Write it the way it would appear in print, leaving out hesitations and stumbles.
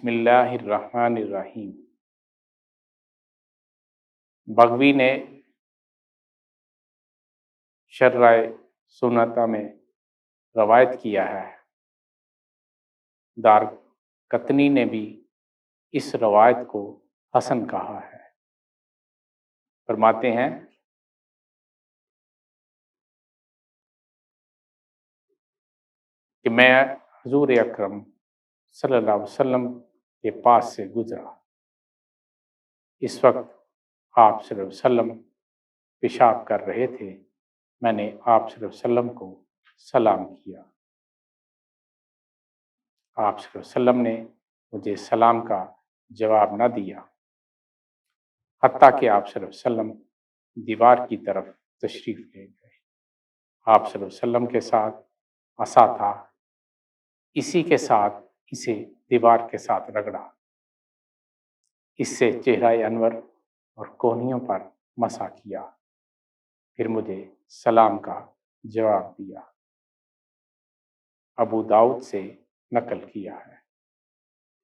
بسم اللہ الرحمن الرحیم۔ بغوی نے شرح سنتہ میں روایت کیا ہے، دار قطنی نے بھی اس روایت کو حسن کہا ہے۔ فرماتے ہیں کہ میں حضور اکرم صلی اللہ علیہ وسلم کے پاس سے گزرا، اس وقت آپ صلی اللہ علیہ وسلم پیشاب کر رہے تھے۔ میں نے آپ صلی اللہ علیہ وسلم کو سلام کیا، آپ صلی اللہ علیہ وسلم نے مجھے سلام کا جواب نہ دیا، حتیٰ کہ آپ صلی اللہ علیہ وسلم دیوار کی طرف تشریف لے گئے۔ آپ صلی اللہ علیہ وسلم کے ساتھ عصا تھا، اسی کے ساتھ اسے دیوار کے ساتھ رگڑا، اس سے چہرہ انور اور کونیوں پر مسح کیا، پھر مجھے سلام کا جواب دیا۔ ابو داؤد سے نقل کیا ہے۔